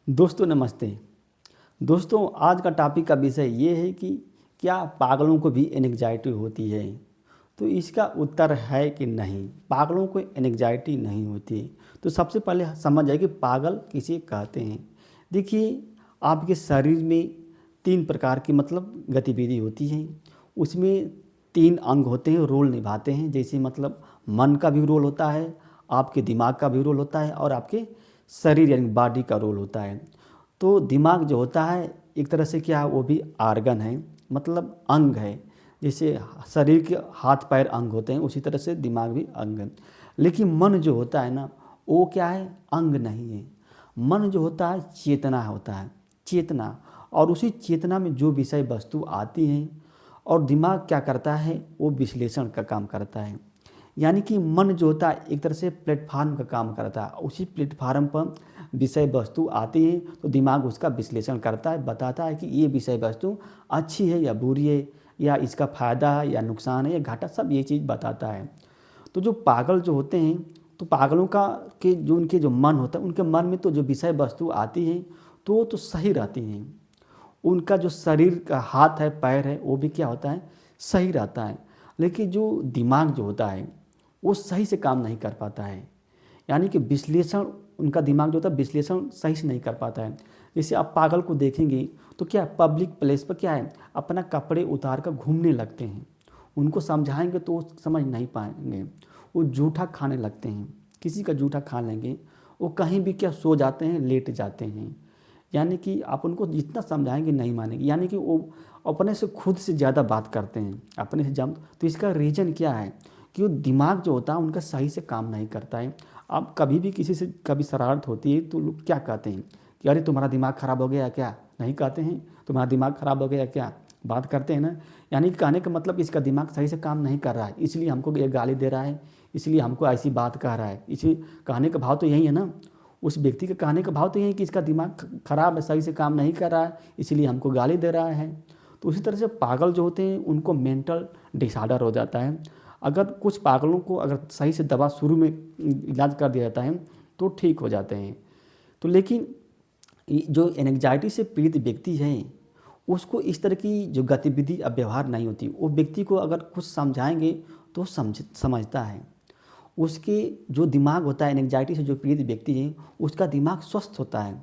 दोस्तों नमस्ते। दोस्तों आज का टॉपिक का विषय ये है कि क्या पागलों को भी एंग्जाइटी होती है। तो इसका उत्तर है कि नहीं, पागलों को एंग्जाइटी नहीं होती। तो सबसे पहले समझ जाए कि पागल किसे कहते हैं। देखिए, आपके शरीर में तीन प्रकार की गतिविधि होती है। उसमें तीन अंग होते हैं, रोल निभाते हैं। जैसे मन का भी रोल होता है, आपके दिमाग का भी रोल होता है और आपके शरीर यानी बॉडी का रोल होता है। तो दिमाग जो होता है एक तरह से क्या है, वो भी आर्गन है, अंग है। जैसे शरीर के हाथ पैर अंग होते हैं, उसी तरह से दिमाग भी अंग है। लेकिन मन जो होता है ना, वो क्या है, अंग नहीं है। मन जो होता है चेतना होता है, चेतना। और उसी चेतना में जो विषय वस्तु आती हैं और दिमाग क्या करता है, वो विश्लेषण का काम करता है। यानी कि मन जो होता है एक तरह से प्लेटफार्म का काम करता है। उसी प्लेटफार्म पर विषय वस्तु आती है तो दिमाग उसका विश्लेषण करता है, बताता है कि ये विषय वस्तु अच्छी है या बुरी है, या इसका फ़ायदा है या नुकसान है या घाटा, सब ये चीज़ बताता है। तो जो पागल जो होते हैं, तो पागलों का के जो उनके जो मन होता है, उनके मन में तो जो विषय वस्तु आती है तो वो तो सही रहती हैं। उनका जो शरीर का हाथ है पैर है वो भी क्या होता है, सही रहता है। लेकिन जो दिमाग जो होता है वो सही से काम नहीं कर पाता है। यानी कि विश्लेषण, उनका दिमाग जो होता है विश्लेषण सही से नहीं कर पाता है। जैसे आप पागल को देखेंगे तो क्या पब्लिक प्लेस पर क्या है, अपना कपड़े उतार कर घूमने लगते हैं। उनको समझाएंगे तो वो समझ नहीं पाएंगे। वो जूठा खाने लगते हैं, किसी का जूठा खा लेंगे। वो कहीं भी क्या सो जाते हैं, लेट जाते हैं। यानी कि आप उनको जितना समझाएंगे नहीं मानेंगे। यानी कि वो अपने से खुद से ज़्यादा बात करते हैं, अपने से जम। तो इसका रीज़न क्या है कि वो दिमाग जो होता है उनका सही से काम नहीं करता है। आप कभी भी किसी से कभी शरारत होती है तो लोग क्या कहते हैं कि अरे तुम्हारा दिमाग ख़राब हो गया क्या, नहीं कहते हैं तुम्हारा दिमाग ख़राब हो गया क्या, बात करते हैं ना। यानी कि कहने का मतलब इसका दिमाग सही से काम नहीं कर रहा है, इसलिए हमको ये गाली दे रहा है, इसलिए हमको ऐसी बात कह रहा है। इसी कहने का भाव तो यही है ना। उस व्यक्ति के कहने का भाव तो यही है कि इसका दिमाग खराब है, सही से काम नहीं कर रहा है, इसलिए हमको गाली दे रहा है। तो उसी तरह से पागल जो होते हैं उनको मेंटल डिसऑर्डर हो जाता है। अगर कुछ पागलों को अगर सही से दवा शुरू में इलाज कर दिया जाता है तो ठीक हो जाते हैं। तो लेकिन जो एंग्जाइटी से पीड़ित व्यक्ति है उसको इस तरह की जो गतिविधि अब व्यवहार नहीं होती। वो व्यक्ति को अगर कुछ समझाएंगे तो समझता है। उसके जो दिमाग होता है, एंग्जाइटी से जो पीड़ित व्यक्ति है उसका दिमाग स्वस्थ होता है।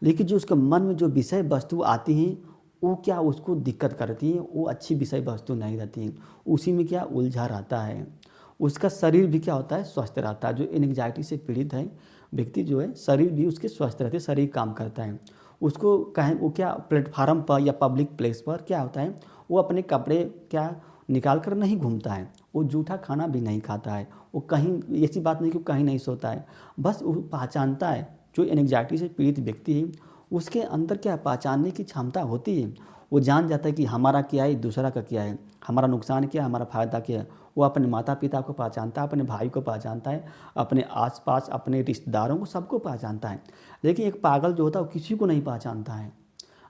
लेकिन जो उसके मन में जो विषय वस्तु आती हैं वो क्या उसको दिक्कत करती है, वो अच्छी विषय वस्तु नहीं रहती है, उसी में क्या उलझा रहता है। उसका शरीर भी क्या होता है, स्वस्थ रहता है। जो एंग्जाइटी से पीड़ित है व्यक्ति जो है, शरीर भी उसके स्वस्थ रहते, शरीर काम करता है। उसको कहें वो क्या प्लेटफार्म पर या पब्लिक प्लेस पर क्या होता है, वो अपने कपड़े क्या निकाल कर नहीं घूमता है, वो जूठा खाना भी नहीं खाता है, वो कहीं ऐसी बात नहीं कि कहीं नहीं सोता है। बस वो पहचानता है, जो एंग्जाइटी से पीड़ित व्यक्ति है उसके अंदर क्या पहचानने की क्षमता होती है। वो जान जाता है कि हमारा क्या है, दूसरा का क्या है, हमारा नुकसान क्या है, हमारा फ़ायदा क्या है। वो अपने माता पिता को पहचानता है, अपने भाई को पहचानता है, अपने आसपास अपने रिश्तेदारों को, सबको पहचानता है। लेकिन एक पागल जो होता है वो किसी को नहीं पहचानता है,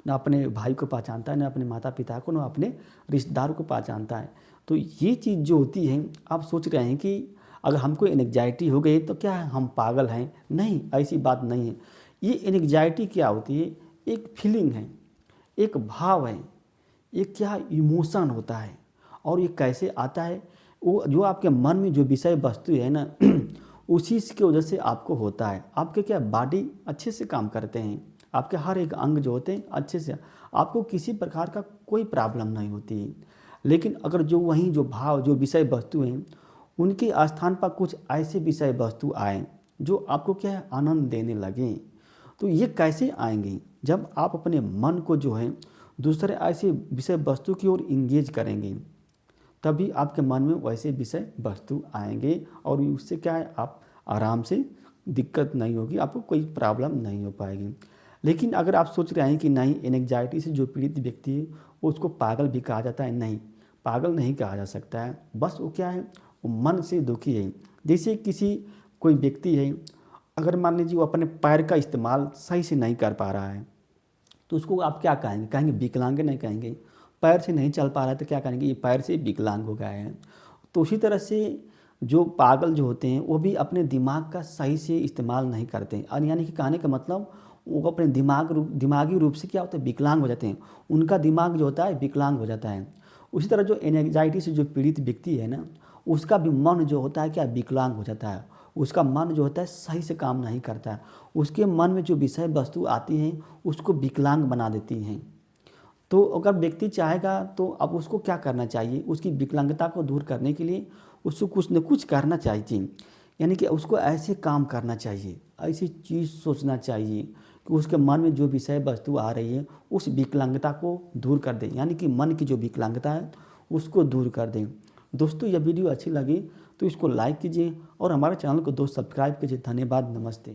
ना अपने भाई को पहचानता है, ना अपने माता पिता को, ना अपने रिश्तेदारों को पहचानता है। तो ये चीज़ जो होती है, आप सोच रहे हैं कि अगर हमको एंग्जाइटी हो गई तो क्या है, हम पागल हैं। नहीं, ऐसी बात नहीं है। ये एंग्जाइटी क्या होती है, एक फीलिंग है, एक भाव है, ये क्या इमोशन होता है। और ये कैसे आता है, वो जो आपके मन में जो विषय वस्तु है ना उसी की वजह से आपको होता है। आपके क्या बॉडी अच्छे से काम करते हैं, आपके हर एक अंग जो होते हैं अच्छे से, आपको किसी प्रकार का कोई प्रॉब्लम नहीं होती है। लेकिन अगर जो वहीं जो भाव जो विषय वस्तु हैं उनके स्थान पर कुछ ऐसे विषय वस्तु आए जो आपको क्या है, आनंद देने लगें, तो ये कैसे आएंगे, जब आप अपने मन को जो है दूसरे ऐसे विषय वस्तु की ओर इंगेज करेंगे, तभी आपके मन में वैसे विषय वस्तु आएंगे। और उससे क्या है, आप आराम से, दिक्कत नहीं होगी, आपको कोई प्रॉब्लम नहीं हो पाएगी। लेकिन अगर आप सोच रहे हैं कि नहीं, एंग्जाइटी से जो पीड़ित व्यक्ति है उसको पागल भी कहा जाता है, नहीं, पागल नहीं कहा जा सकता है। बस वो क्या है, वो मन से दुखी है। जैसे किसी कोई व्यक्ति है, अगर मान लीजिए वो अपने पैर का इस्तेमाल सही से नहीं कर पा रहा है तो उसको आप क्या कहेंगे, कहेंगे विकलांग, नहीं कहेंगे। पैर से नहीं चल पा रहा है तो क्या कहेंगे, ये पैर से विकलांग हो गया है। तो उसी तरह से जो पागल जो होते हैं वो भी अपने दिमाग का सही से इस्तेमाल नहीं करते हैं। और यानी कि कहने का मतलब वो अपने दिमागी रूप से क्या होता है, विकलांग हो जाते हैं। उनका दिमाग जो होता है विकलांग हो जाता है। उसी तरह जो एंग्जाइटी से जो पीड़ित व्यक्ति है ना, उसका भी मन जो होता है क्या, विकलांग हो जाता है। उसका मन जो होता है सही से काम नहीं करता है। उसके मन में जो विषय वस्तु आती हैं उसको विकलांग बना देती हैं। तो अगर व्यक्ति चाहेगा तो अब उसको क्या करना चाहिए, उसकी विकलांगता को दूर करने के लिए उसको कुछ न कुछ करना चाहिए। यानी कि उसको ऐसे काम करना चाहिए, ऐसी चीज़ सोचना चाहिए कि उसके मन में जो विषय वस्तु आ रही है उस विकलांगता को दूर कर दें, यानी कि मन की जो विकलांगता है उसको दूर कर दें। दोस्तों, यह वीडियो अच्छी लगी तो इसको लाइक कीजिए और हमारे चैनल को दोस्त सब्सक्राइब कीजिए। धन्यवाद, नमस्ते।